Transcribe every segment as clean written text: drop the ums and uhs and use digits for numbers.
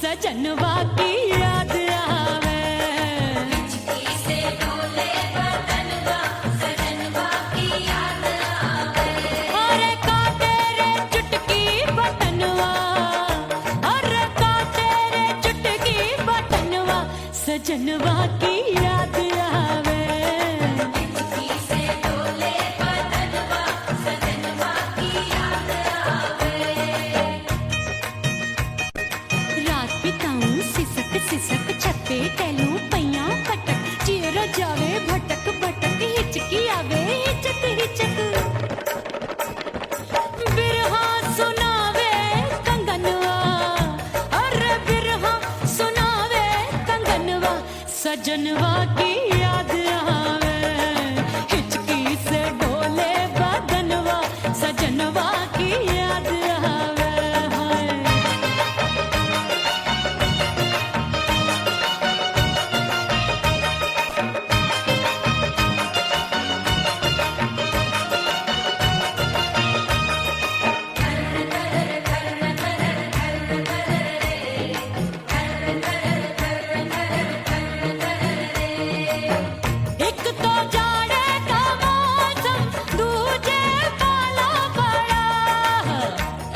सजनवा की याद आवे, हिचकी से डोले बदनवा, सजनवा की याद आवे। अरे का तेरे चुटकी बटनवा, अरे का तेरे चुटकी बटनवा, सजनवा की याद आवे। हिचकी से डोले बदनवा, सजनवा की याद आवे। रात बिताऊं सिसक सिसक छत पे टहलूं पैया पटक, चेहरा जावे भटक भटक, हिचकी आवे हिचक हिचक। बिरहा सुनावे कंगनवा, अरे बिरहा सुनावे कंगनवा, सजनवा की याद आवे। हिचकी से डोले बदनवा, सजनवा की याद आवे। एक तो जाड़े का मौसम, दूजे पाला पड़ा।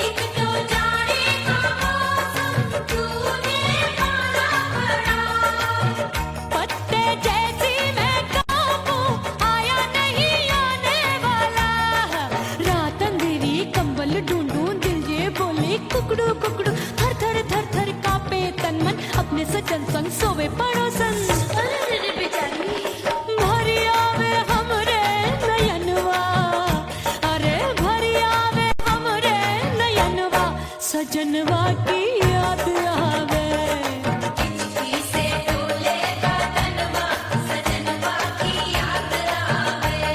एक तो जाड़े का मौसम, दूजे पाला पड़ा। पत्ते जैसी मैं कांपूं, आया नहीं आने वाला। रात अंधेरी कंबल ढूंढूं, दिल ये बोले कुकड़ू कुकड़ू, थर थर थर थर कांपे तन मन, अपने सजन संग सोवे पड़ोसन। भरी आवे हमरे नयनवा, अरे भरी आवे हमरे नयनवा, सजनवा की याद आवे। हिचकी से डोले बदनवा, सजनवा की याद आवे।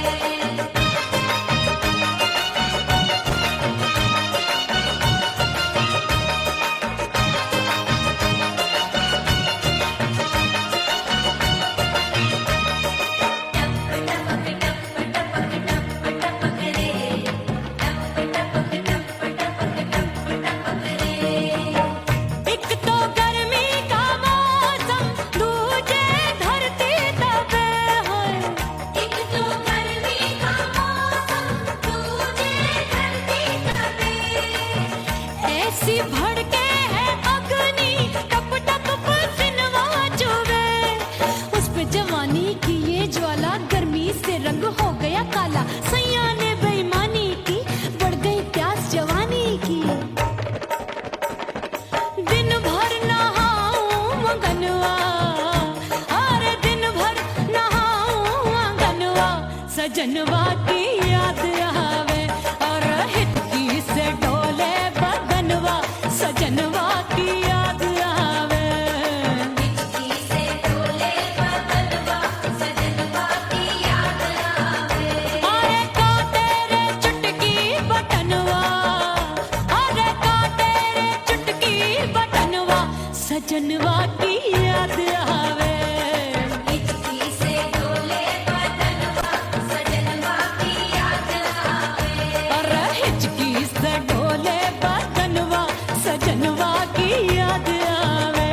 एक तो गर्मी का मौसम, दूजे धरती तपे होए। एक तो गर्मी का मौसम, दूजे धरती तपे। ऐसी भड़के है अग्नि, टप टप पसीनवा चुभे। उस पे जवानी की ये ज्वाला, गर्मी से रंग हो गया काला। सैया ने बेईमानी की, बढ़ गई प्यास जवानी की। दिन भर नहाऊं आंगनवा, अरे दिन भर नहाऊं आंगनवा, सजनवा की याद आवे। और हिचकी से डोले बदनवा, सजनवा की याद आवे। हिचकी से डोले बदनवा, सजनवा की याद आवे। अरे का तेरे चुटकी बटनवा, अरे का तेरे चुटकी बटनवा, सजनवा की याद आवे। हिचकी से डोले बदनवा, सजनवा की याद आवे। अरे हिचकी से डोले बदनवा, सजनवा की याद आवे।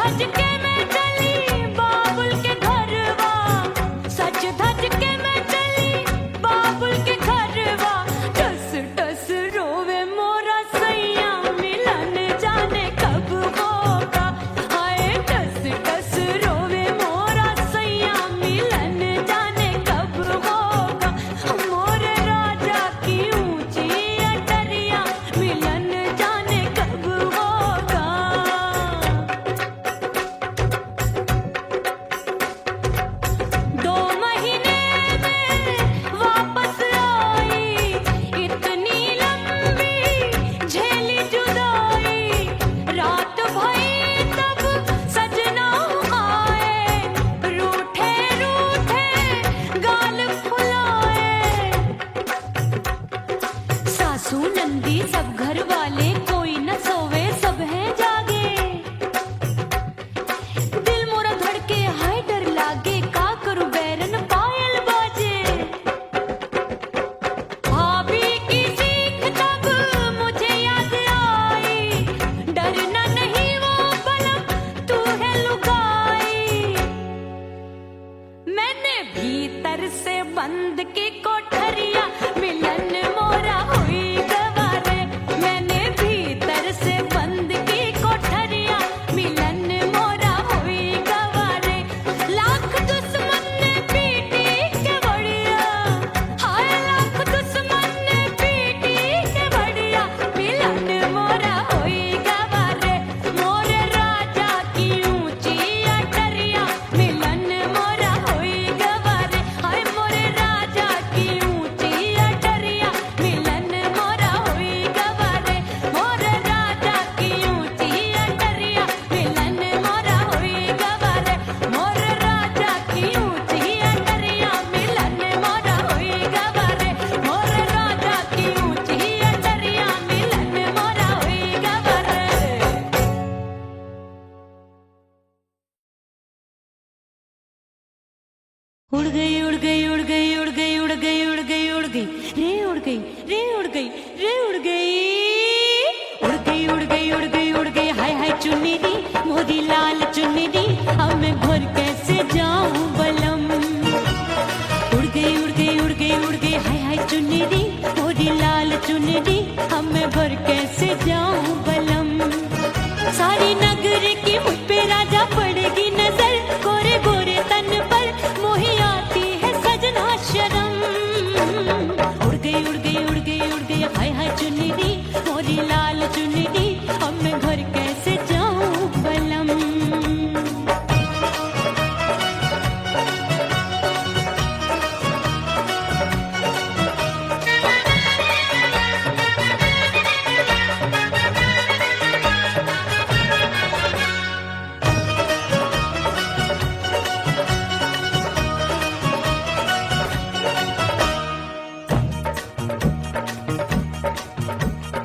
धज के मैं चली बाबुल के घरवा, सज धज के मैं चली बाबुल के घरवा। टस टस रोवे मोरा सैया मिलन जाने कब होगा। हाय टस टस रोवे मोरा सैया मिलन जाने कब होगा। मोरे राजा की ऊंची अटरिया मिलन जाने कब होगा। 2 महीने में वापस आई, इतनी लंबी झेली जुदाई। रात भई तब सजना आए, रूठे रूठे गाल फुलाए। सासू नंदी सब घर वाले कोई न सोवे सब हैं जागे। दिल मोरा धड़के हाय डर लागे, का करूं बैरन पायल बाजे। भाभी की सीख तब मुझे याद आई, डरना नहीं वो बलम तू है लुगाई। मैंने भीतर से बंद की कोठरिया मिलन मोरा हुई गवारे। मैंने भीतर से बंद की कोठरिया मिलन मोरा हुई गवारे। लाख दुश्मन ने पीटी के बढ़िया, हाय लाख दुश्मन ने पीटी के बढ़िया मिलन मोरा हुई गवारे। मोरे राजा की ऊंची अटरिया मिलन मोरा हुई गवारे। हाय मोरे राजा की ऊंची अटरिया मिलन मोरा हुई गवारे। मोरे राजा की ऊंची अटरिया मिलन मोरा हुई गवारे। मोरे राजा की ऊंची अटरिया मिलन मोरा हुई गवारे। मोरे राजा की ऊंची अटरिया मिलन मोरा हुई गवारे। उड़ गई उड़ गई उड़ गई उड़ गई उड़ गई उड़ गई उड़ गई रे उड़ गई रे उड़ गई रे उड़ गई उड़ गई उड़ गई उड़ गई उड़ गई। हाय हाय चुन्नी दी मोरी लाल चुन्नी दी, अब मैं घर कैसे जाऊं बलम। उड़ गई उड़ गई उड़ गई उड़ गई हाय हाय चुन्नी दी मोरी लाल चुन्नी दी, अब मैं घर कैसे जाऊं बलम। सारी नगर की मुझ पे राजा पड़ेगी नजर, गोरे गोरे तन पर मोही आती है सजना शर्म। उड़ गई उड़ गई उड़ गई उड़ गई हाय हाय चुन्नी दी मोरी लाल चुन्नी दी, अब मैं घर कैसे जाऊं बलम।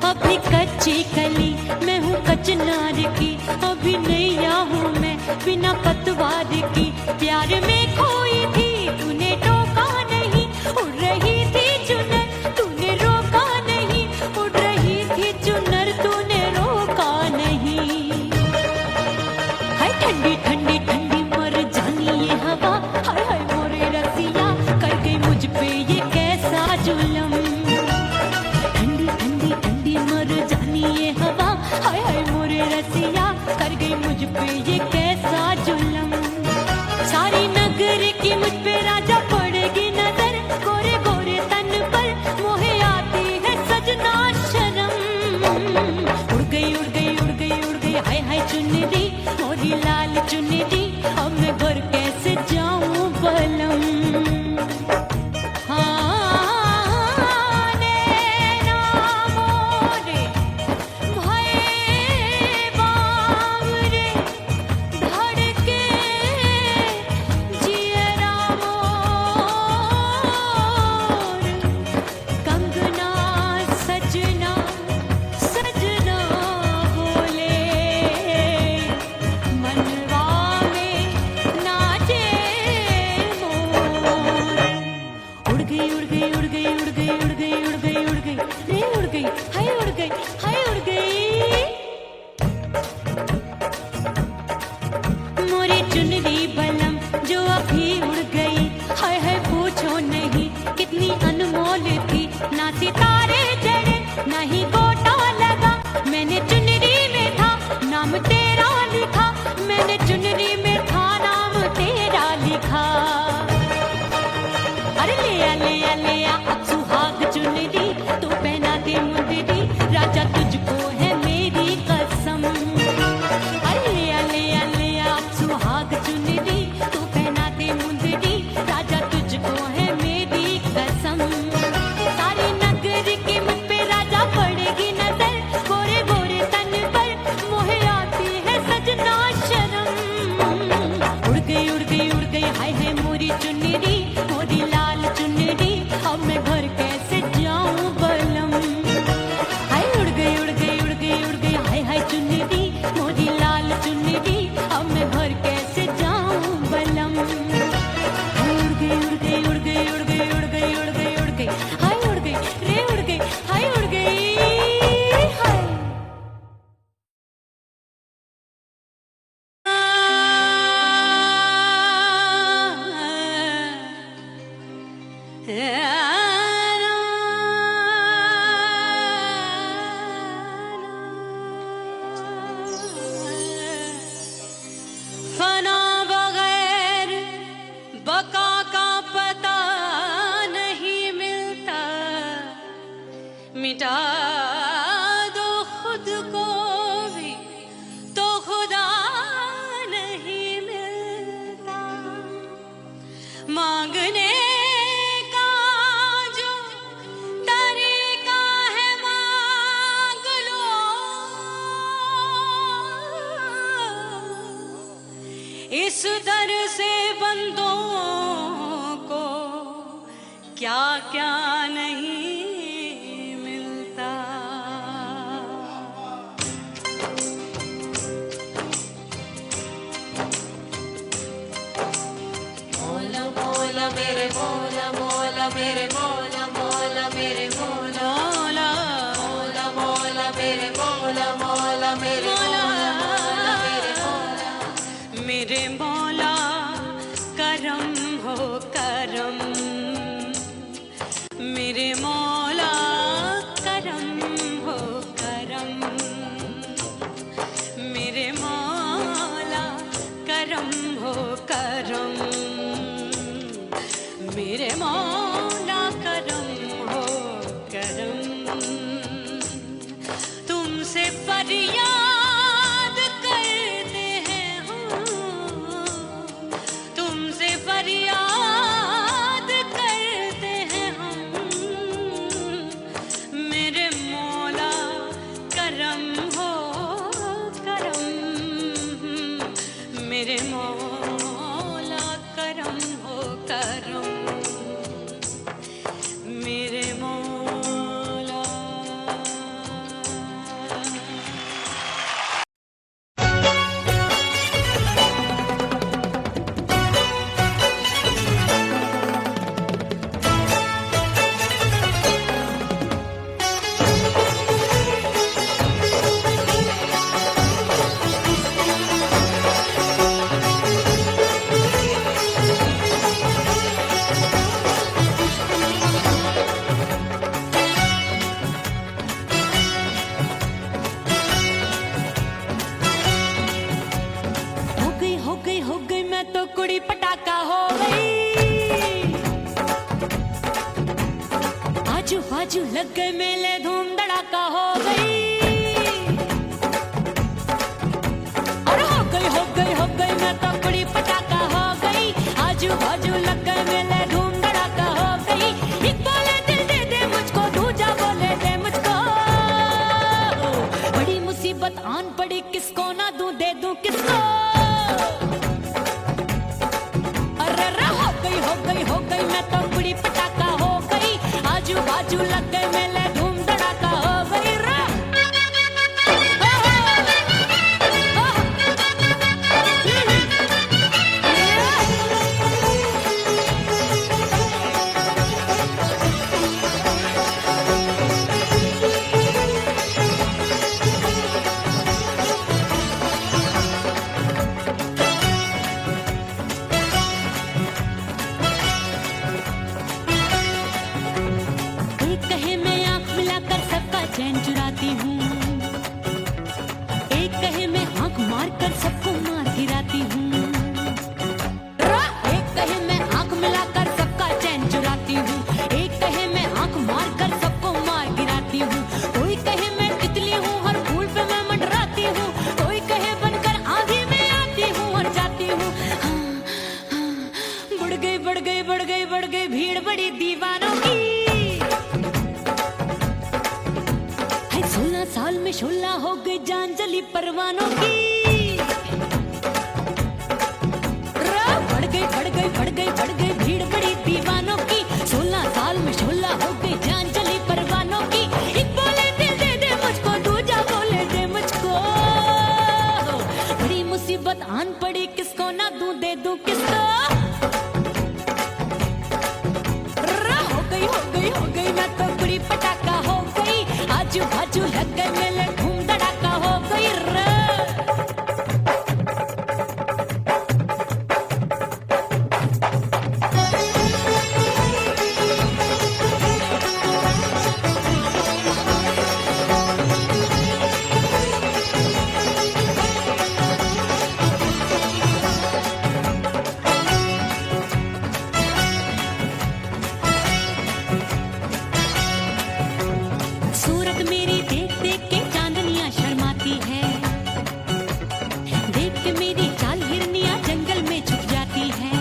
अभी कच्ची कली मैं हूँ कचनार की, अभी नैया हूँ मैं बिना पतवार की। प्यार में खोई थी तूने टोका नहीं, उड़ रही थी चुनर तूने रोका नहीं। उड़ रही थी चुनर तूने रोका नहीं। हाय ठंडी ठंडी ठंडी मर जानी ये हवा, हाय हाय मोरे रसिया कर गई मुझ पे ये कैसा जुलम। ठंडी ठंडी ठंडी मर जानी ये हवा, हाय हाय मोरे रसिया कर गई मुझ पे ये कैसा जुलम। सारी नगर की मुझ पे राजा पड़ेगी नजर, गोरे गोरे तन पर मोहे आती है सजना शर्म। उड़ गई उड़ गई उड़ गई उड़ गई हाय हाय चुन्नी दी मोरी लाल चुन्नी दी, अब मैं घर कैसे जाऊं बलम। मनवा में नाचे चुनरी बलम जो अभी उड़ गई, हाय हाय पूछो नहीं कितनी अनमोल थी। ना सितारे चढ़े ना ही गोटा लगा, मैंने चुनरी में था नाम तेरा लिखा, मैंने चुनरी में था नाम तेरा लिखा। अरे ले आ अब सुहाग चुनरी, तू पहना दे मुंदरी, राजा तुझको है मेरी कसम। अरे ले आ अब सुहाग चुनरी, तू पहना दे मुंदरी, राजा तुझको है मेरी कसम। सारी नगर की मुझ पे राजा पड़ेगी नजर, गोरे गोरे तन पर मोहे आती है सजना शर्म। उड़ गई हाय हाय मोरी चुनरी, मोरी लाल चुनरी, अब मैं घर कैसे जाऊं बलम। हाय उड़ गई हाय हाय चुनरी, मोरी लाल चुनरी, अब मैं घर कैसे जाऊं बलम। उड़ गई हाय उड़ गई रे उड़ गई हाय उड़ गई हाय। फना बगैर बका का पता नहीं मिलता, मिटा दो खुद को भी तो खुदा नहीं मिलता। मांगने का जो तरीका है मांग लो, इस दर से बंदों को क्या क्या नहीं मिलता। मौला मौला मेरे मौला मौला मेरे मौला मौला मेरे मौला मौला मौला मेरे मौला मौला मेरे मौला मेरे मौला मेरे मौला करम हो करम, मेरे मौला करम हो करम, मेरे मौला करम हो करम, मेरे मौला करम हो करम। तुमसे फरियाद करते हैं हम, तुमसे फरियाद करते हैं हम, मेरे मौला करम हो करम, मेरे मौला करम हो करम, मेरे मौला। हो गई मैं तो कुड़ी पटाखा हो गई, आजू बाजू लग गए मेले धूम धड़ाका हो गई। और हो गई मैं तो कुड़ी पटाखा हो गई, आजू बाजू लग गए मेले धूम धड़ाका हो गई। एक बोले दिल दे दे मुझको, दूजा बोले दे मुझको, बड़ी मुसीबत आन पड़ी किसको ना दूं दे दूं किसको। हो गई मैं तो कुड़ी पटाखा हो गई, आजू बाजू लग गए मेले धूम धड़ाका हो गई। शोला हो गई जान जली परवानों की। बढ़ गई भीड़ बड़ी दीवानों की। 16 साल में शोला हो गई जान जली परवानों की। एक बोले दिल दे दे मुझको, दूजा बोले दे मुझको। बड़ी मुसीबत आन पड़ी, किसको ना दूं दे दूं किसको। हो गई मैं तो बुरी पटाखा हो गई। आजू बाजू लग गए मेले, धूम धड़ाका हो गई रे। सूरत मेरी देख देख के चांदनियां शर्माती है। देख के मेरी चाल हिरनियां जंगल में छुप जाती है।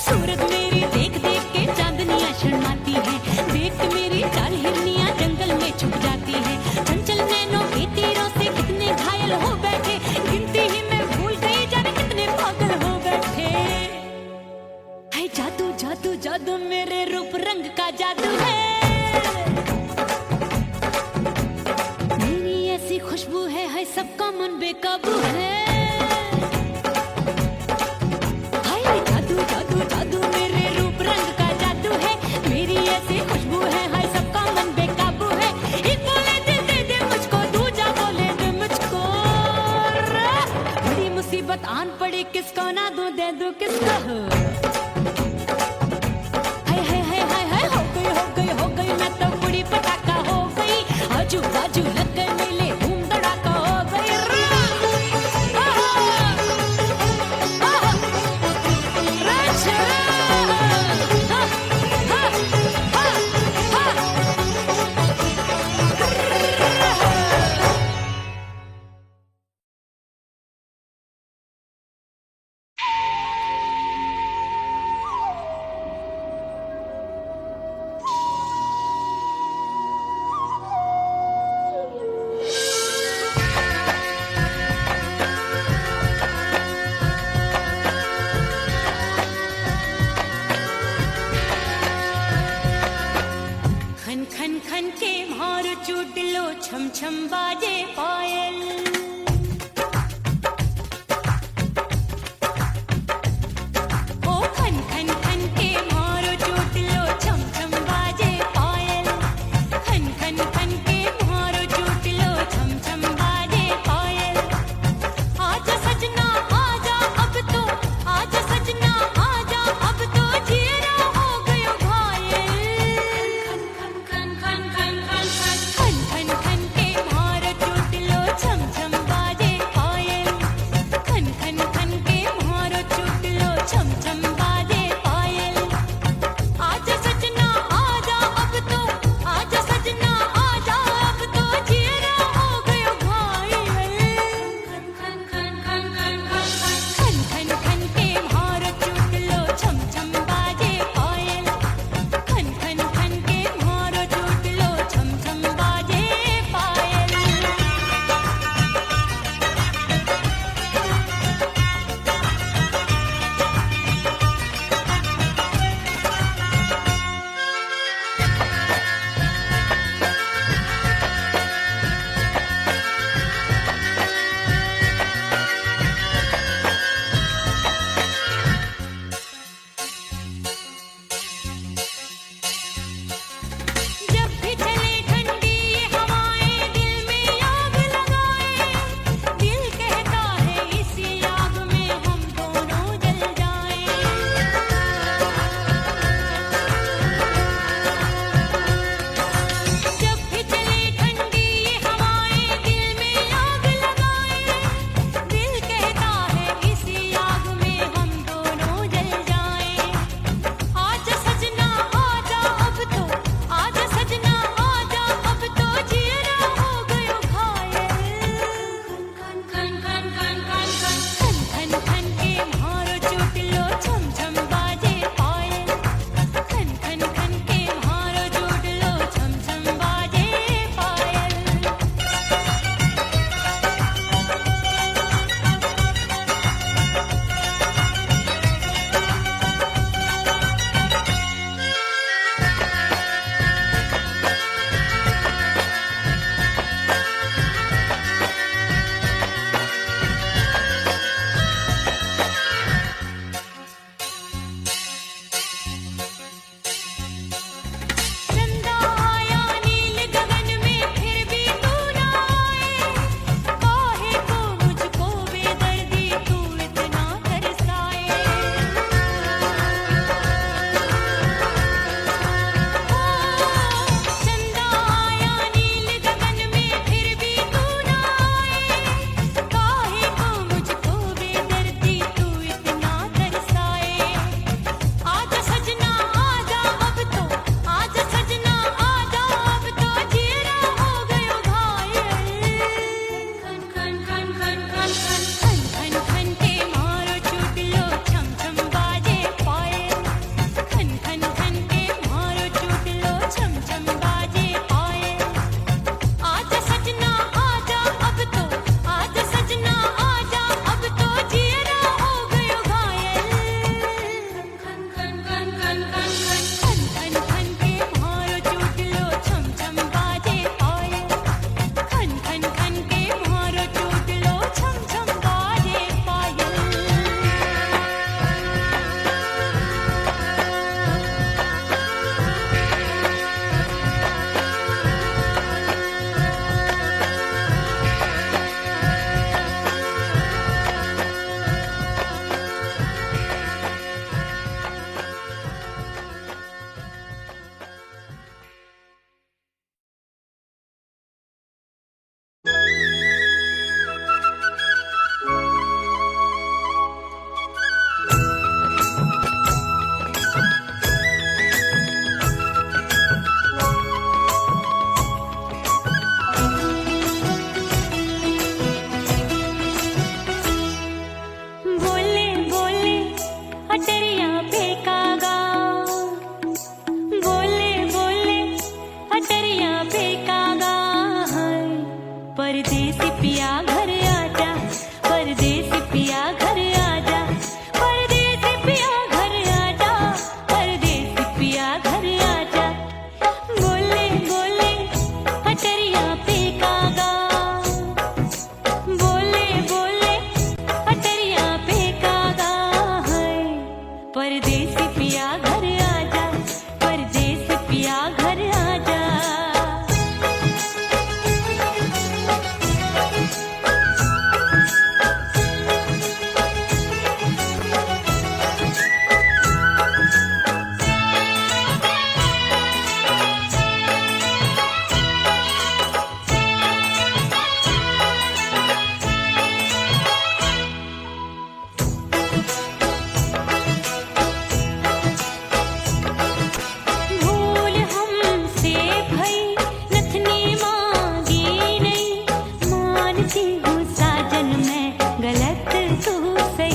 सूरत मेरी देख देख के चांदनियां शर्माती है। देख के मेरी चाल हिरनियां जंगल में छुप जाती है। चंचल नैनों के तीरों से कितने घायल हो बैठे, गिनती ही मैं भूल गई जाने कितने पागल हो बैठे। है जादू जादू जादू मेरे रूप रंग का जादू है। खुशबू है सबका मन बेकाबू है। हाय जादू जादू जादू मेरे रूप रंग का जादू है। मेरी ऐसी खुशबू है, हाय सबका मन बेकाबू है। एक बोले दिल दे दे मुझको, दूजा बोले दे मुझको। बड़ी मुसीबत आन पड़ी, किसको ना दूं दे दूं किसको। हो गई मैं तो बुरी पटाखा हो गई। आजू बाजू लग गए मेले, धूम धड़ाका हो गई रे।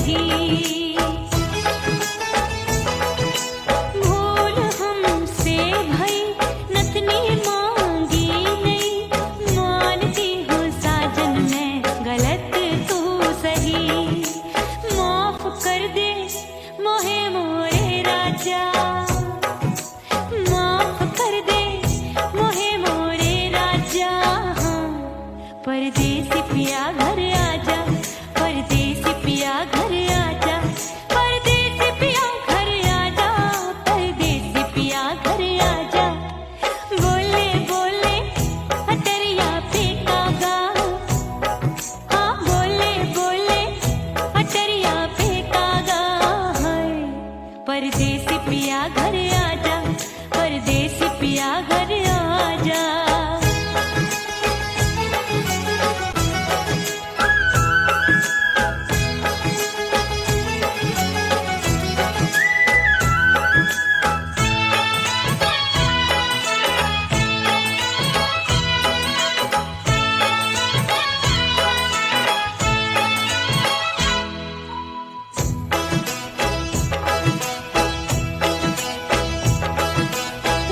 सही। भूल हमसे भई नथनी मांगी नहीं, मानती हूँ साजन मैं गलत तू सही। माफ कर दे मोहे मोरे राजा, माफ कर दे मोहे मोरे राजा। हाँ, परदेसी पिया घर आजा, परदेसी पिया घर आजा, परदेसी पिया घर आजा, परदेसी पिया घर आजा। बोले बोले अटरिया पे कागा, हाँ बोले बोले अटरिया पे कागा। हाय परदेसी पिया घर आजा, परदेसी पिया घर आजा।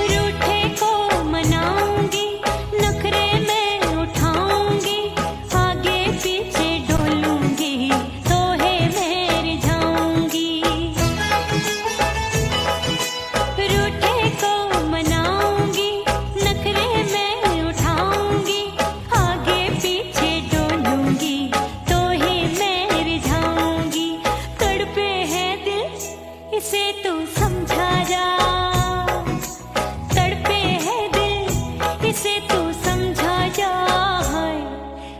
रूठे को मनाऊंगी, नखरे में उठाऊंगी, आगे पीछे डोलूंगी, तोहे मैं रिझाऊंगी। रूठे को मनाऊंगी, नखरे में उठाऊंगी, आगे पीछे डोलूंगी, तोहे मैं रिझाऊंगी। तड़पे है दिल इसे तू समझा जा, तड़पे है दिल इसे तू समझा जा। हाय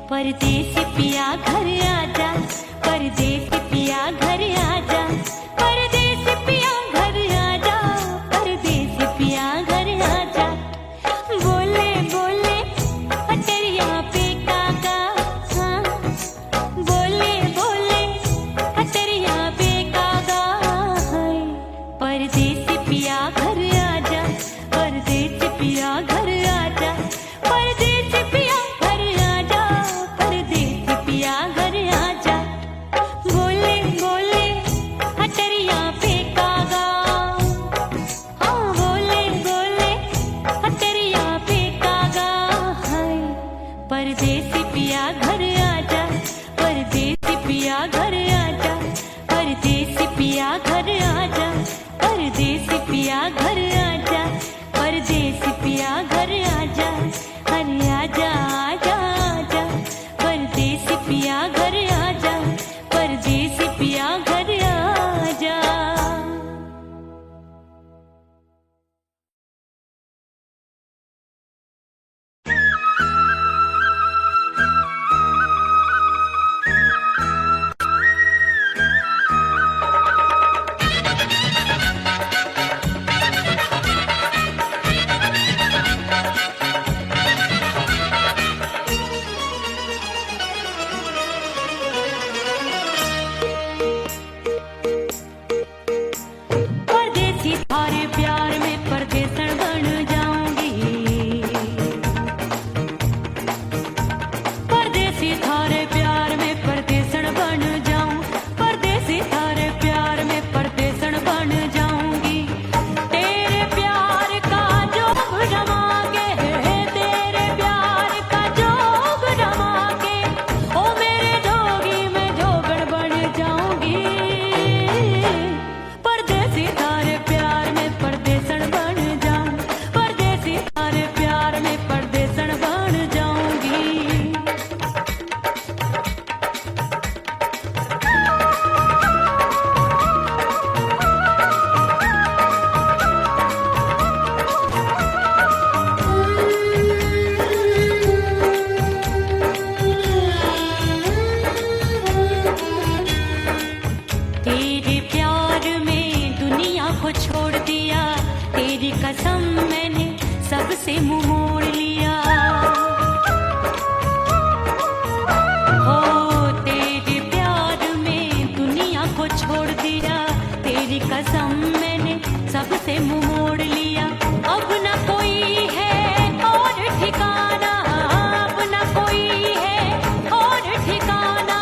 परदेसी पिया घर आजा, परदेसी पिया घर आजा, परदेसी पिया घर आजा, परदेसी पिया घर आजा। बोले बोले अटरिया पे कागा, हाँ बोले बोले अटरिया पे कागा। हाय परदेसी पिया घर आजा, परदेसी पिया घर आजा, परदेसी पिया घर आजा, परदेसी पिया घर आजा। बोले बोले अटरिया पे कागा, हाँ बोले बोले अटरिया पे कागा। हाय परदेसी पिया घर आजा, परदेसी पिया घर आजा, परदेसी पिया घर आजा, परदेसी पिया घर आजा, परदेसी पिया घर आजा। अरे आजा आजा आजा, परदेसी पिया घर आजा, परदेसी पिया घर आजा। परदेसी थारे प्यार में परदेसन बन जाऊंगी, परदेसी थारे प्यार में परदेसन बन जाऊं, परदेसी थारे प्यार में परदेसन बन जाऊंगी। तेरे प्यार का जोग जमा के, तेरे प्यार का जोग जमा के, ओ मेरे जोगी मैं जोगण बन जाऊंगी। परदेसी थारे प्यार में परदेसन बन जाऊं, परदेसी थारे प्यार में परदेसन बन जाऊंगी। तेरे प्यार में दुनिया को छोड़ दिया, तेरी कसम मैंने सबसे मुंह मोड़ लिया। हो तेरे प्यार में दुनिया को छोड़ दिया, तेरी कसम मैंने सबसे मुंह मोड़ लिया। अब न कोई है और ठिकाना, अब न कोई है और ठिकाना,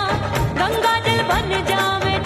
गंगा जल बन जावे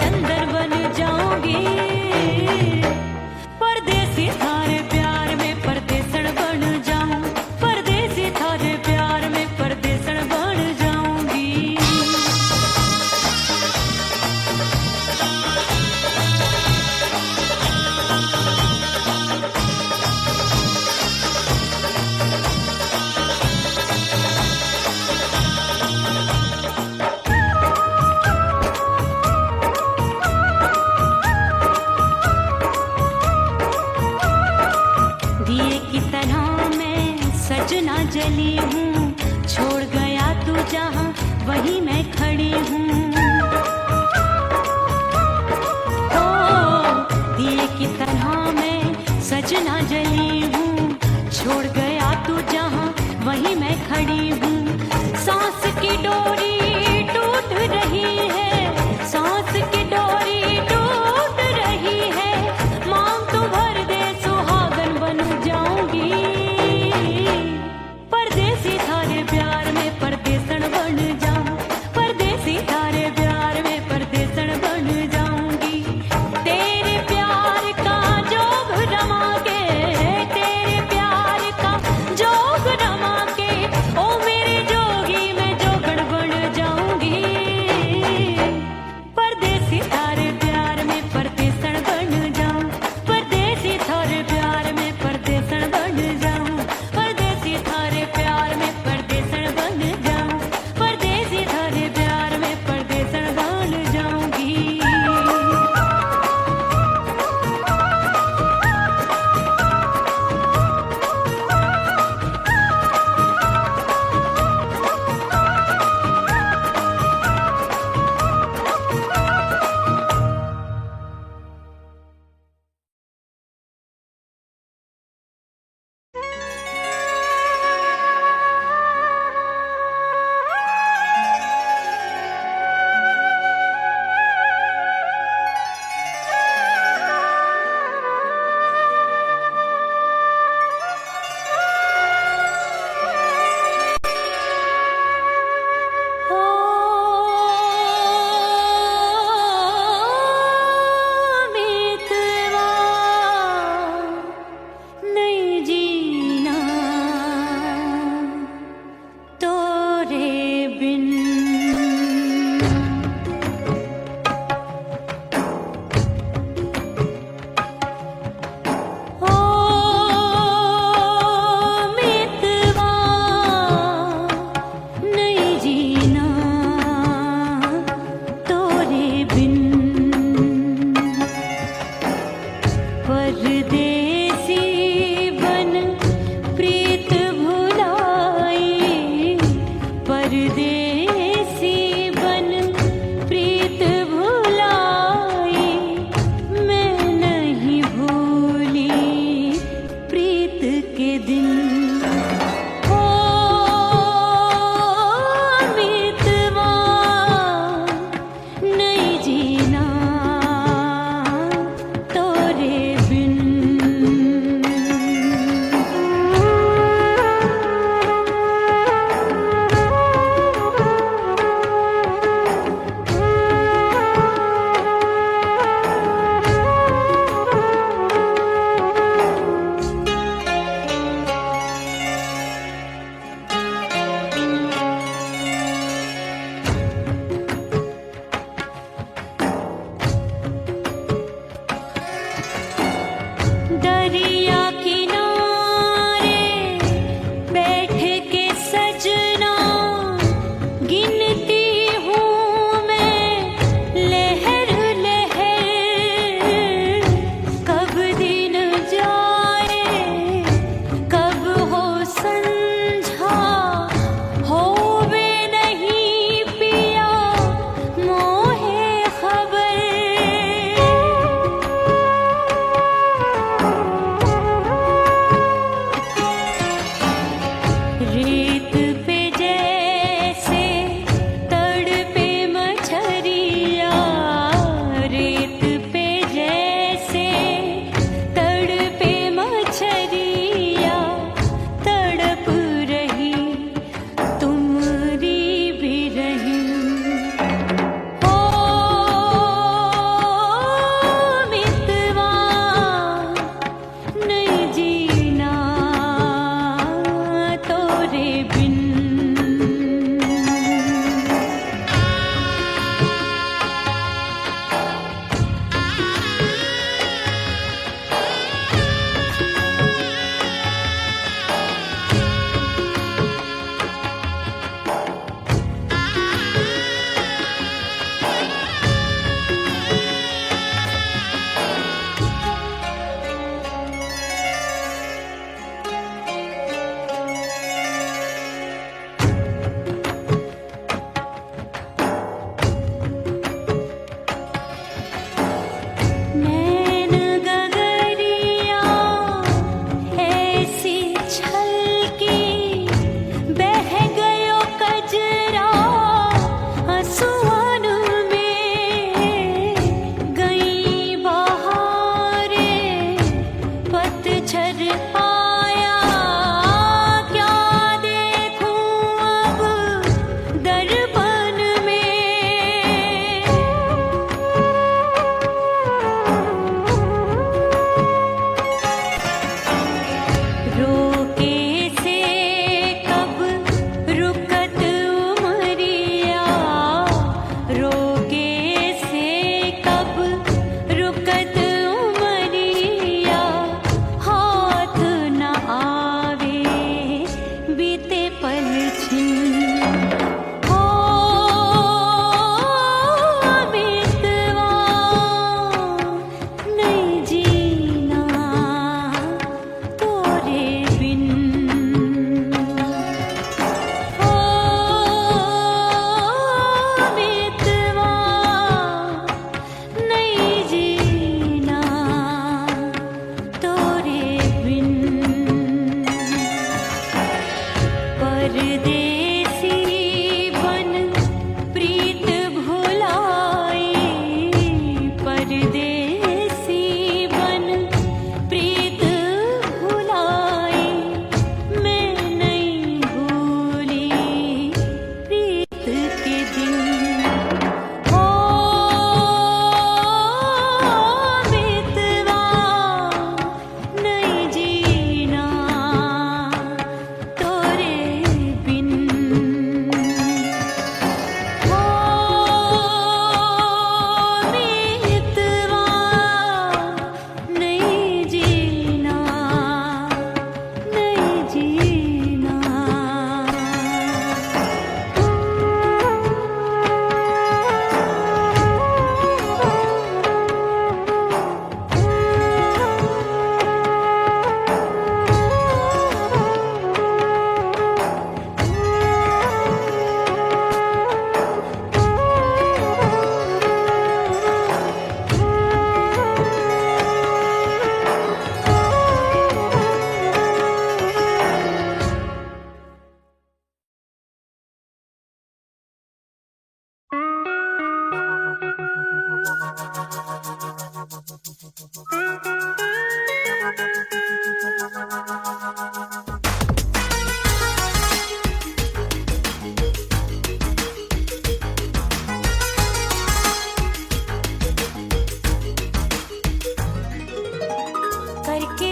करके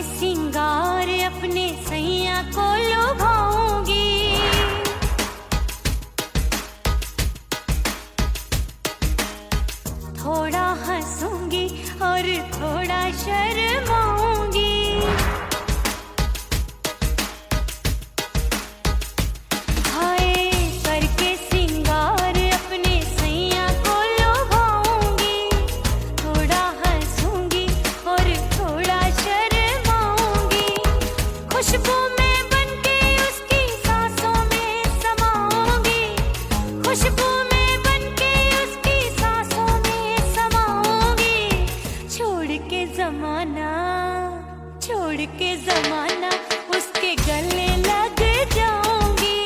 सिंगार अपने सैया को लुभाऊंगी, थोड़ा हंसूंगी और थोड़ा शर्माऊंगी। हाय करके सिंगार अपने सैया को लुभाऊंगी, थोड़ा हंसूंगी और थोड़ा शर्माऊंगी। खुशबू में बनके उसकी सांसों में समाऊंगी, खुशबू में बनके उसकी सांसों में समाऊंगी। छोड़ के जमाना, छोड़ के जमाना उसके गले लग जाऊंगी,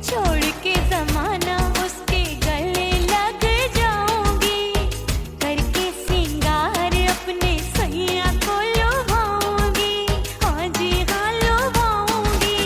छोड़ के जमाना उसके गले लग जाऊंगी। करके सिंगार अपने सैया को लुभाऊंगी, हाँ जी हाँ लुभाऊंगी।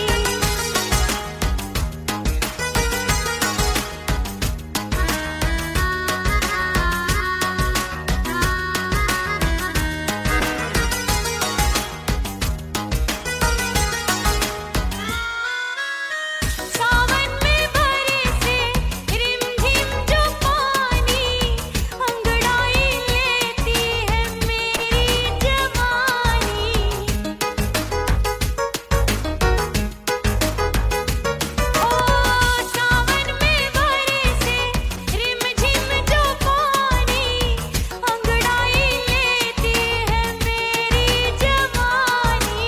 सावन में बरसे रिमझिम जो पानी, अंगड़ाई लेती है मेरी जवानी। ओ सावन में बरसे रिमझिम जो पानी, अंगड़ाई लेती है मेरी जवानी।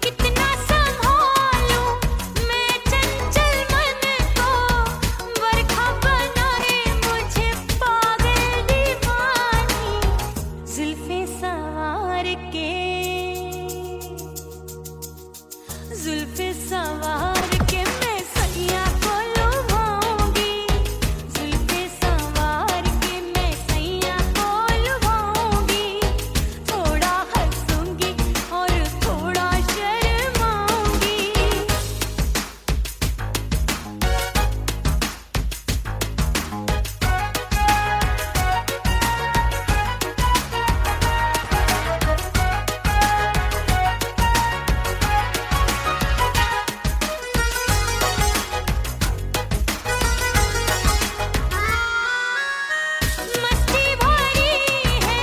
कितना संभालूं मैं चंचल मन को, बरखा बनाए मुझे पागल दीवानी। जुल्फे सवार के, जुल्फे सवार के मैं सैया को लुभाऊंगी, जुल्फे सवार के मैं सैया को लुभाऊंगी। थोड़ा हंसूंगी और थोड़ा शर्माऊंगी। मस्ती भरी है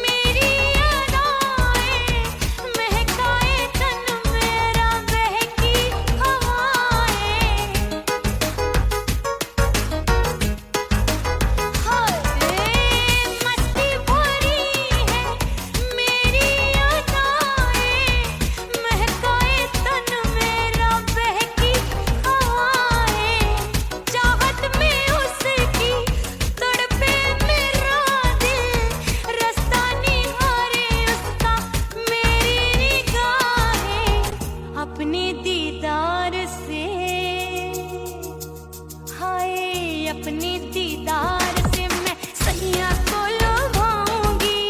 मेरी अदाएं, महकाए तन मेरा बहकी हवाएं। हाय मस्ती भरी है मेरी अदाएं, महकाए तन मेरा बहकी हवाएं। चाहत में उसकी तड़पे मेरा दिल, रास्ता निहारे उसका मेरी निगाहें। अपने दीदार से, हाय अपने दीदार से मैं सैया को लुभाऊंगी,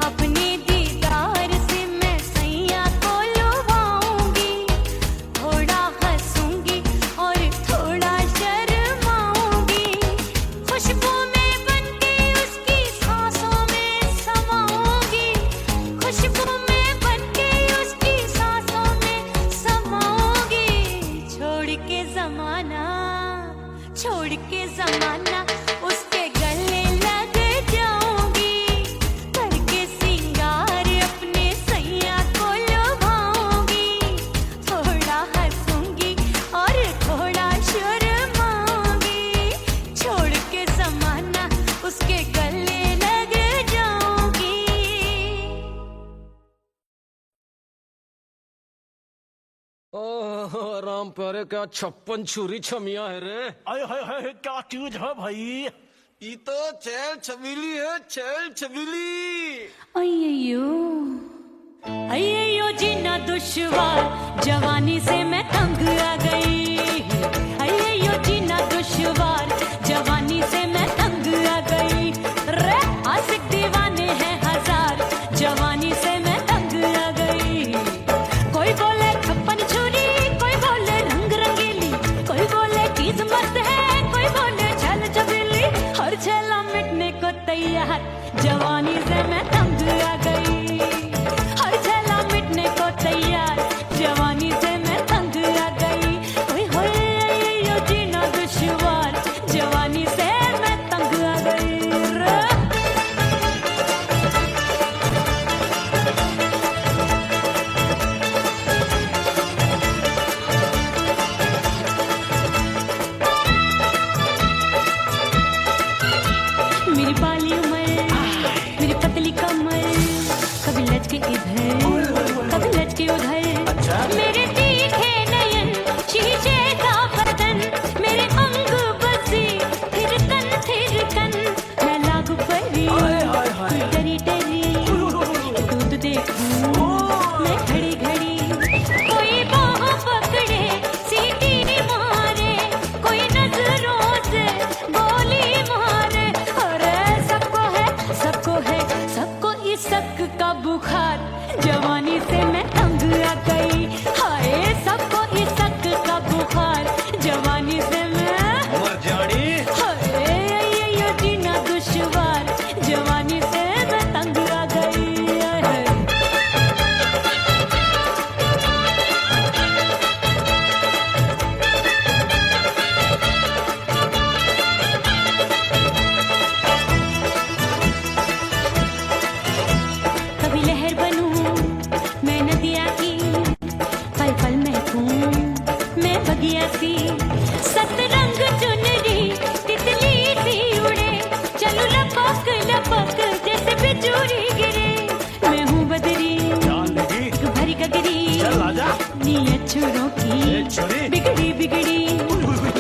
अपने दीदार से मैं सैया को लुभाऊंगी। थोड़ा हंसूंगी और थोड़ा शर्माऊंगी। खुशबू में बनके उसकी सांसों में समाऊंगी, खुशबू में बनके उसकी सांसों में समाऊंगी। छोड़ के जमाना, छोड़ के जमाना उसके गले लग जाऊंगी। करके सिंगार अपने सैया को लुभाऊंगी, थोड़ा हंसूंगी और थोड़ा शर्माऊंगी। छोड़ के जमाना उसके गले लग जाऊंगी। ओह राम प्यारे, क्या 56 छुरी छमिया है रे। हाय हाय हाय क्या चीज है भाई। ये तो चैल छबीली है, चैल छबीली। अय्यो अय्यो जीना दुश्वार, जवानी से मैं तंग आ गई। अय्यो जीना दुश्वार, जवानी से मैं तंग आ गई। रे आशिक दीवाने हैं हजार, तैयार, जवानी से मैं तंग आ गई। हर झेला मिटने को तैयार, जवानी से मैं तंग आ गई। ओए होए यो जीना दुश्वार, जवानी से मैं तंग आ गई रे। मेरी बाली उम्र, मेरी पतली कमर, कभी लचके इधर कभी लचके उधर। मेरे तीखे नयन, शीशे का बदन, मेरे अंग बसी थिरकन। मैं लागू परी डरी डरी, दूध देखूं मैं घड़ी घड़ी। कोई बाहों पकड़े सीटी मारे, कोई नजरों से गोली मारे। अरे सबको इसक का बुखार, जवानी से मैं तंग आ गई। हाय सबको इसक का बुखार, जवानी से मैं मर जानी। हाय यो जीना दुश्वार, जवानी से मैं तंग आ गई। कभी लहर बनूं मैं नदिया की, पल पल महकूं मैं बगिया सी। सतरंग चुनरी तितली सी उड़े, चलूं लपक लपक जैसे बिजुरी गिरे। मैं हूँ बदरी एक भरी गगरी, नीयत छुरों की बिगड़ी बिगड़ी।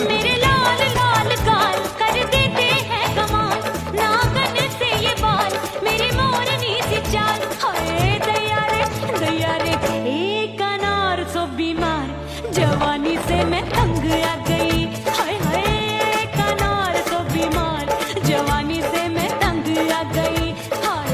मेरे लाल लाल गाल कर देते हैं कमाल, नागन से ये बाल मेरी मोरनी सी चाल। हाय दया रे एक अनार सो बीमार, जवानी से मैं तंग आ गई। हाय हाय एक अनार सो बीमार, जवानी से मैं तंग आ गई। हाय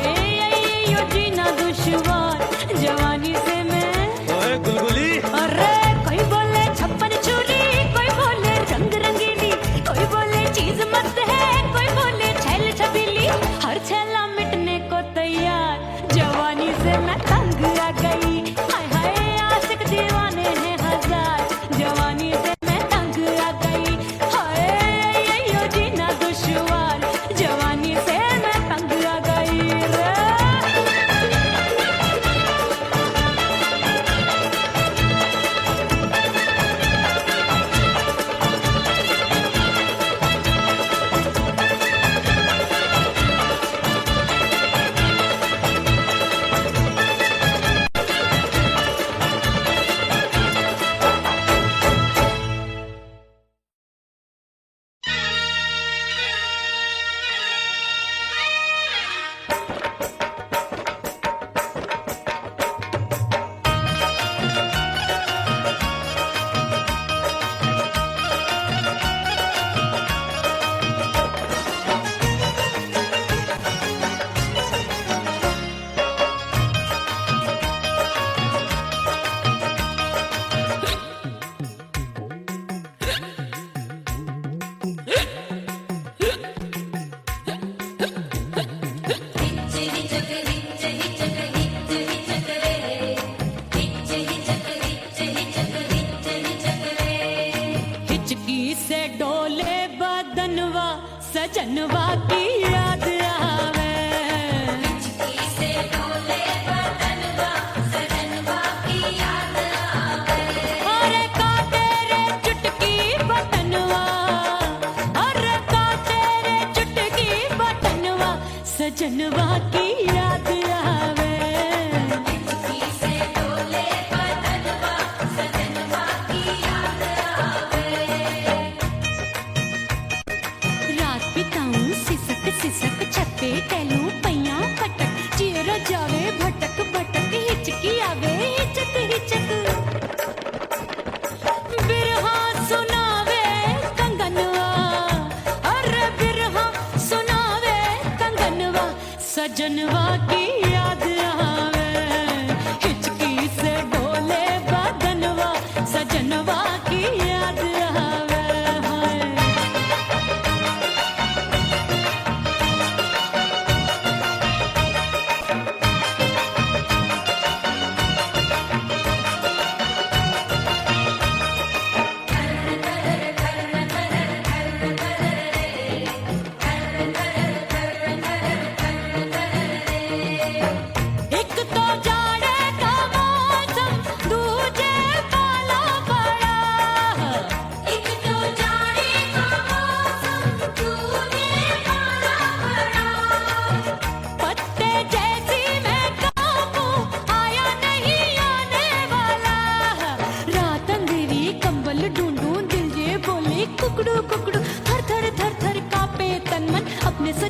यो जीना दुश्वार, जवानी से मैं। ओए गुलगुली, अरे कोई बोले छप्पन छुरी, कोई बोले रंग रंगीली, कोई बोले चीज मस्त है, कोई बोले छैल छबीली। हर छैला मिटने को तैयार, जवानी से मैं तंग आ गई। हाय हाय आशिक दीवाने हैं हजार, जवानी से मैं तंग आ गई। हाय यो जीना दुश्वार, जवानी से मैं तंग आ गई रे। हिचकी से डोले बदनवा, सजनवा की याद आवे। हिचकी से डोले बदनवा, सजनवा की याद आवे। अरे का तेरे चुटकी बटनवा, अरे का तेरे चुटकी बटनवा, सजनवा की याद आवे। हिचकी से डोले बदनवा, सजनवा की याद आवे। रात बिताऊं सिसक सिसक, छत पे टहलूं पैया पटक, चेहरा जावे भटक भटक, हिचकी आवे हिचक हिचक। बिरहा सुनावे कंगनवा, अरे बिरहा सुनावे कंगनवा, सजनवा की याद आवे। हिचकी से डोले बदनवा, सजनवा की याद आवे। हाय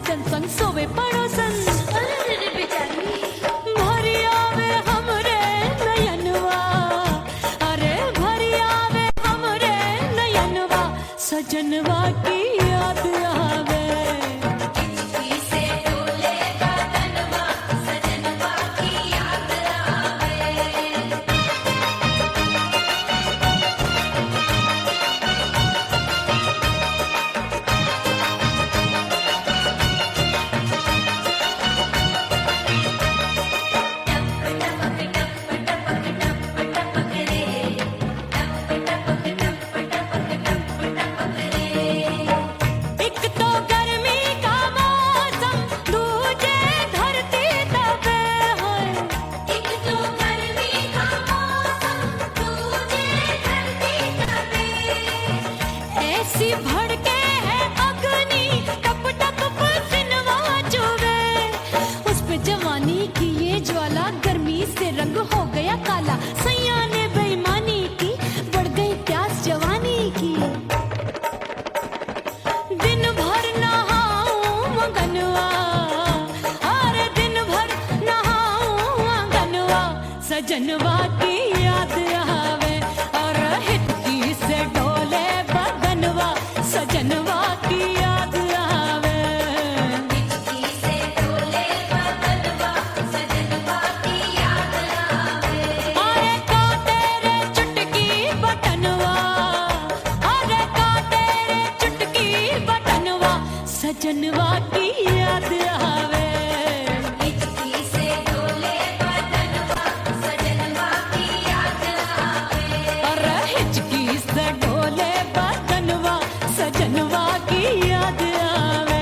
सजन संग सोवे पड़ोसन भरी आवे हमरे नयनवा अरे भरी आवे हमरे नयनवा सजनवा की याद आवे से डोले बदनवा सजनवा की याद आवे एक तो गर्मी का मौसम दूजे धरती तपे है एक तो गर्मी का मौसम दूजे धरती तपे ऐसी भड़के है अग्नि टप टप पसीनवा चुवे उस पे जवानी की ये ज्वाला गर्मी से रंग हो गया काला सैया ने बेईमानी की बढ़ गई प्यास जवानी की दिन भर नहाऊं आंगनवा अरे दिन भर नहाऊं आंगनवा सजनवा की याद आवे और हिचकी से डोले बदनवा सजनवा की याद आवे से डोले बदनवा सजनवा की याद आवे अरे का तेरे चुटकी बटनवा अरे का तेरे चुटकी बटनवा सजनवा की याद आवे हिचकी से डोले बदनवा सजनवा की याद आवे अरे हिचकी से डोले बदनवा सजनवा की याद आवे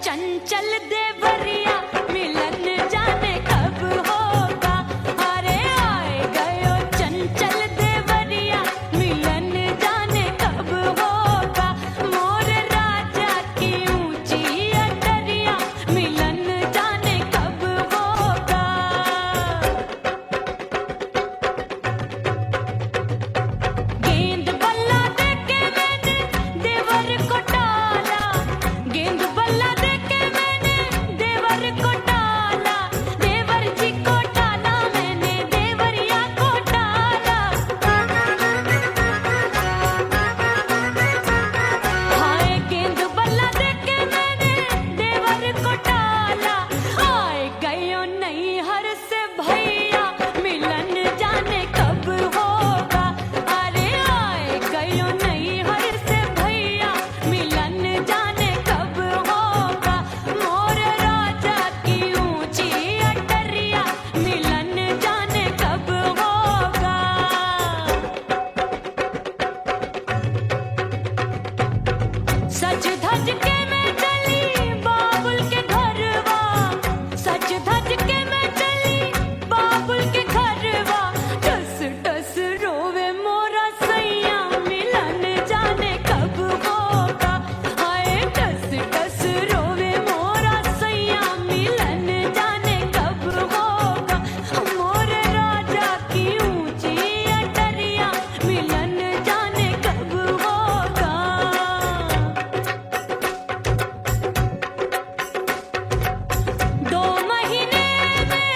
चंचल देवरिया मिलन जाने कब होगा। अरे आए गयो चंचल देवरिया मिलन जाने कब होगा। मोर राजा की ऊंची अटरिया मिलन जाने कब होगा। गेंद बल्ला देके मैंने देवर को टाला, गेंद बल्ला देके मैंने देवर को टाला, देवर जी को टाला मैंने देवरिया को टाला। हाय गेंद बल्ला देके मैंने देवर को टाला। आए गयो नैहर से भैया मिलन जाने कब होगा। अरे आए गयो नैहर से भैया मिलन जाने कब होगा। मोर राजा की ऊंची अटरिया मिलन जाने कब होगा। सज धज के मैं चली बाबुल के घरवा, सज धज के मैं चली बाबुल के घरवा। टस टस रोवे मोरा सैया मिलन जाने कब होगा। हाय टस टस रोवे मोरा सैया मिलन जाने कब होगा। मोर राजा की ऊंची अटरिया मिलन जाने कब होगा। 2 महीने में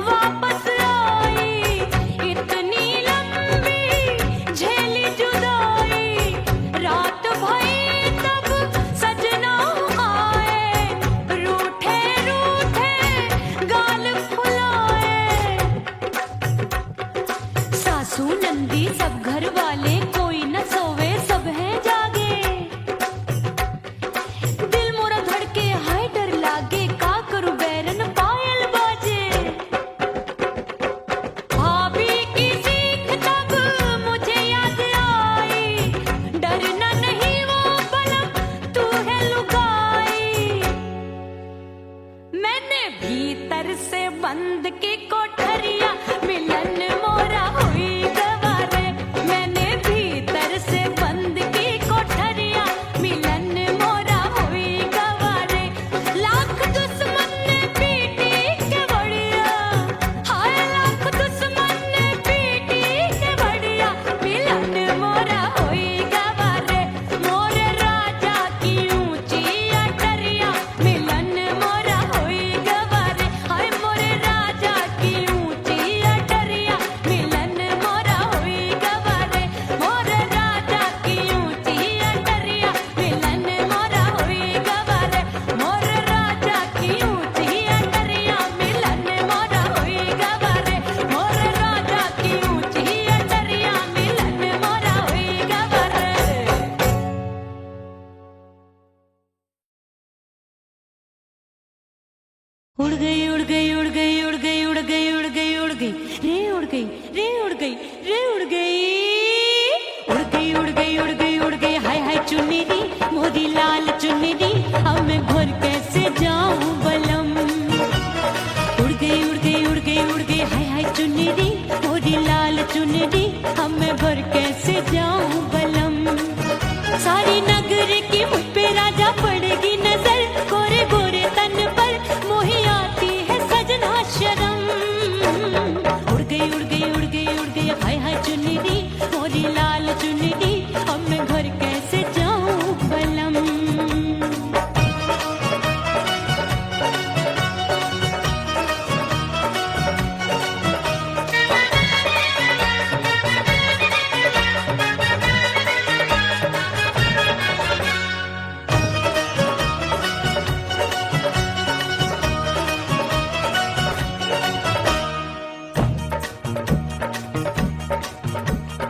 वापस आई, इतनी लंबी झेली जुदाई। रात भई तब सजना आए, रूठे रूठे गाल फुलाए। सासू नंदी सब घर वाले कोई न सोवे सब हैं जागे। दिल मोरा धड़के हाय डर लागे, का करूं बैरन पायल बाजे। भाभी की सीख तब मुझे याद आई, डरना नहीं वो बलम तू है लुगाई। मैंने भीतर से बंद की कोठरिया मिलन मोरा हुई गवारे। मैंने भीतर से बंद की कोठरिया मिलन मोरा हुई गवारे। लाख दुश्मन ने पीटी के बढ़िया, हाय लाख दुश्मन ने पीटी के बढ़िया मिलन मोरा हुई गवारे। मोर राजा की ऊंची अटरिया मिलन मोरा हुई गवारे। हाय मोर राजा की ऊंची अटरिया मिलन मोरा हुई गवारे। मोर राजा की ऊंची अटरिया मिलन मोरा हुई गवारे। मोर राजा की ऊंची अटरिया मिलन मोरा हुई गवारे। मोर राजा की ऊंची अटरिया मिलन मोरा हुई गवारे। उड़ गई उड़ गई उड़ गई उड़ गई उड़ गई उड़ गई उड़ गई रे उड़ गई रे उड़ गई रे उड़ गई उड़ गई उड़ गई उड़ गई उड़ गई। हाय हाय चुनरी मोरी लाल चुनरी, अब मैं घर कैसे जाऊं बलम। उड़ गई उड़ गई उड़ गई उड़ गई हाय हाय चुनरी मोरी लाल चुनरी, अब मैं घर कैसे जाऊं बलम। सारी नगर की मुझ पे राजा पड़ेगी नजर, गोरे गोरे तन पर मोही आती है सजना शर्म। उड़ गई उड़ गई उड़ गई उड़ गई हाय हाय चुनरी मोरी लाल चुनरी, अब मैं घर कैसे जाऊं बलम।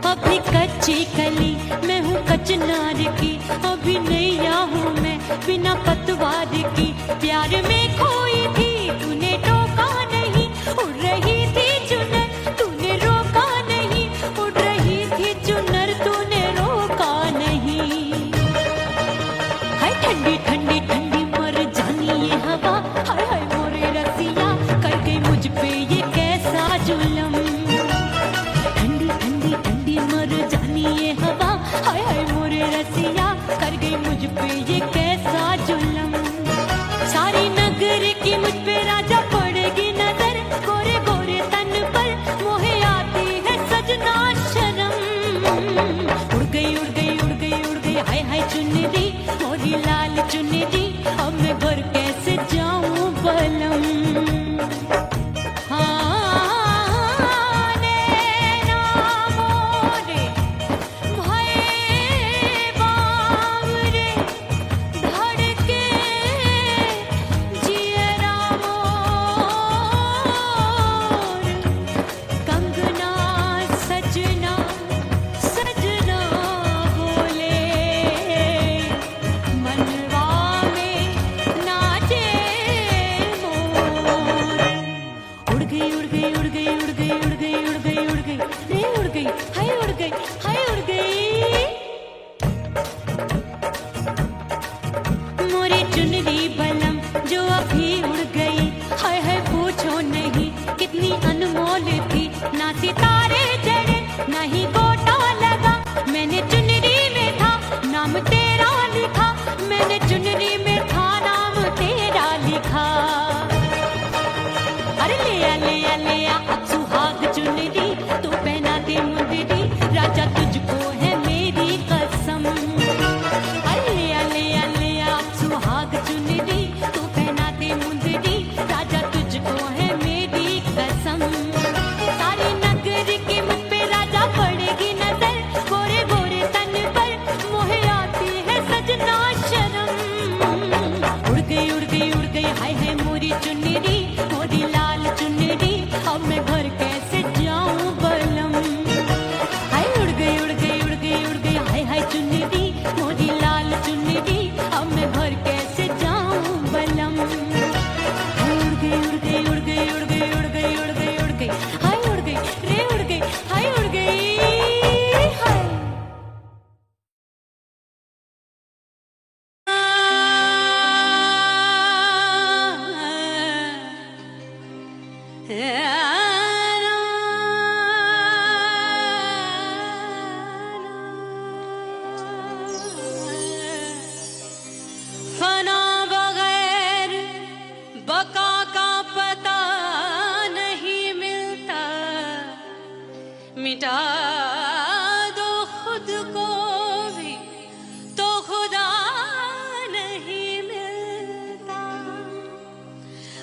अभी कच्ची कली मैं हूँ कचनार की, अभी नैया हूँ मैं बिना पतवार की। प्यार में खोई थी तूने टोका नहीं, उड़ रही थी चुनर तूने रोका नहीं, उड़ रही थी चुनर तूने रोका नहीं। हाय ठंडी ठंडी ठंडी मर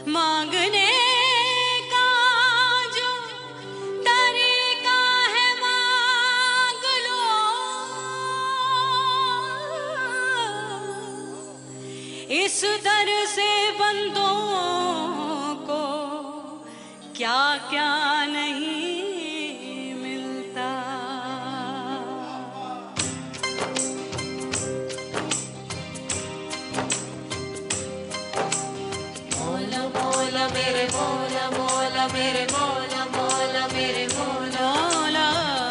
मांगने का जो तरीका है मांग लो, इस दर से बंदों को क्या क्या नहीं मिलता। मौला मौला मेरे मौला मौला मेरे मौला मौला मेरे मौला मौला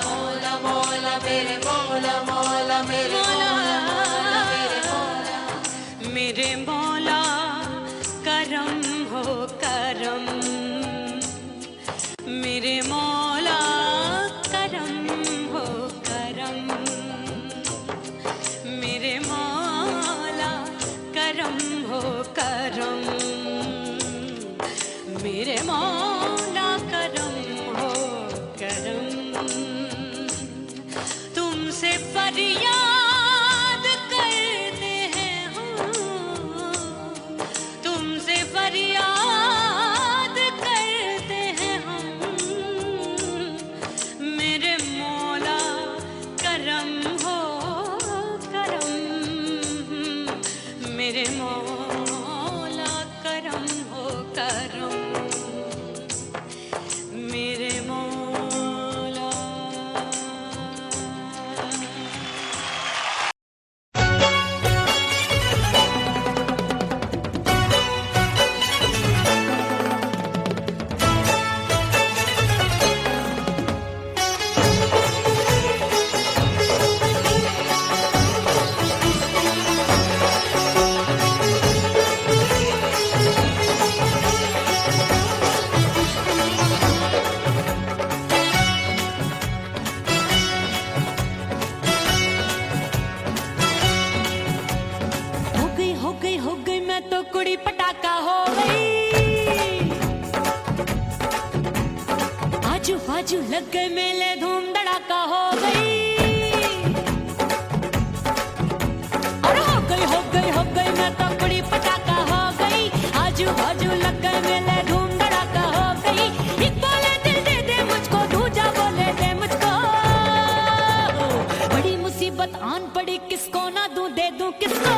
मौला मौला मेरे मौला मौला मेरे मौला मेरे मौला मेरे मौला करम हो करम, मेरे मौला करम हो करम, मेरे मौला करम हो करम, मेरे मौला करम हो करम। तुमसे फरियाद करते हैं हम, तुमसे फरियाद करते हैं हम, मेरे मौला करम हो करम, मेरे मौला करम हो करम, मेरे मौला। हो गई मैं तो कुड़ी पटाखा हो गई, आजू बाजू लग गए मेले धूम धड़ाका हो गई। अरे हो गई मैं तो कुड़ी पटाखा हो गई, आजू बाजू लग गए मेले धूम धड़ाका हो गई। एक बोले दिल दे दे मुझको, दूजा बोले दे मुझको, बड़ी मुसीबत आन पड़ी किसको ना दूं दे दूं किसको।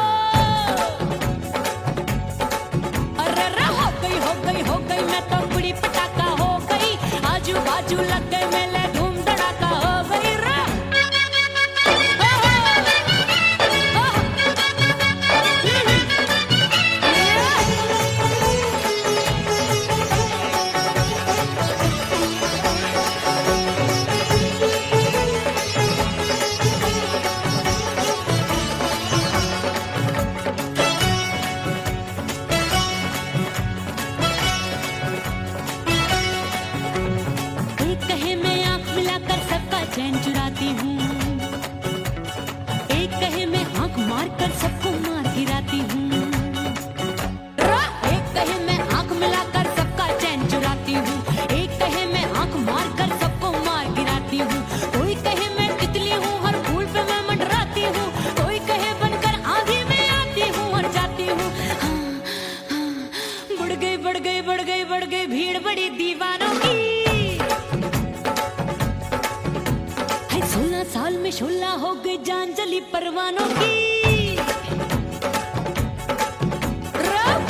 हो गई मैं तो कुड़ी पटाखा हो गई, आजू बाजू लग गए मेले धूम धड़ाका हो गई रा। चैन चुराती हूँ, एक कहे मैं आंख मार कर सबको मार गिराती हूँ, एक कहे मैं आंख मिलाकर सबका चैन चुराती हूँ, एक कहे मैं आंख मार कर सबको मार गिराती हूँ। कोई कहे मैं तितली हूँ हर फूल पे मैं मंडराती हूँ, कोई कहे बनकर आंधी में आती हूँ और जाती हूँ। बढ़ गई भीड़ बड़ी दीवानों की। 16 साल में शोला हो गई जान जली परवानों की।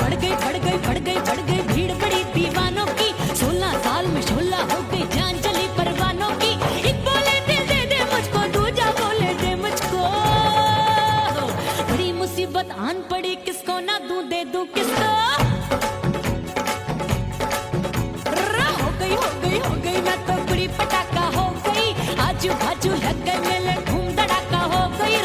बढ़ गई भीड़ बड़ी दीवानों की। 16 साल में शोला हो गई जान जली परवानों की। एक बोले दिल दे दे मुझको, दूजा बोले दे मुझको। बड़ी मुसीबत आन पड़ी, किसको ना दूं दे दूं किसको। हो गई मैं तो बड़ी पटाखा हो गई। आजू बाजू लग गए मेले धूम धड़ाका हो गई।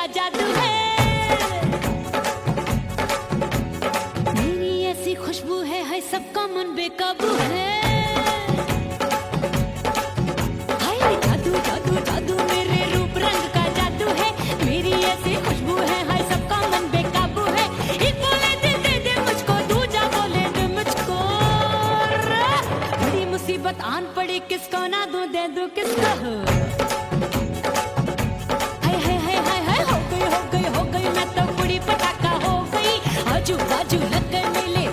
का जादू है, मेरी ऐसी खुशबू है सबका मन बेकाबू है। हाय जादू जादू जादू मेरे रूप रंग का जादू है, मेरी ऐसी खुशबू है सबका मन बेकाबू है। एक बोले दे दे मुझको, दूजा बोले दे मुझको, बड़ी मुसीबत आन पड़ी किसको ना दूं दे दूं किसको। हाय हाय हाय हाय हाय हो गई मैं तो बड़ी पटाखा हो गई, आजू बाजू लग गए मेले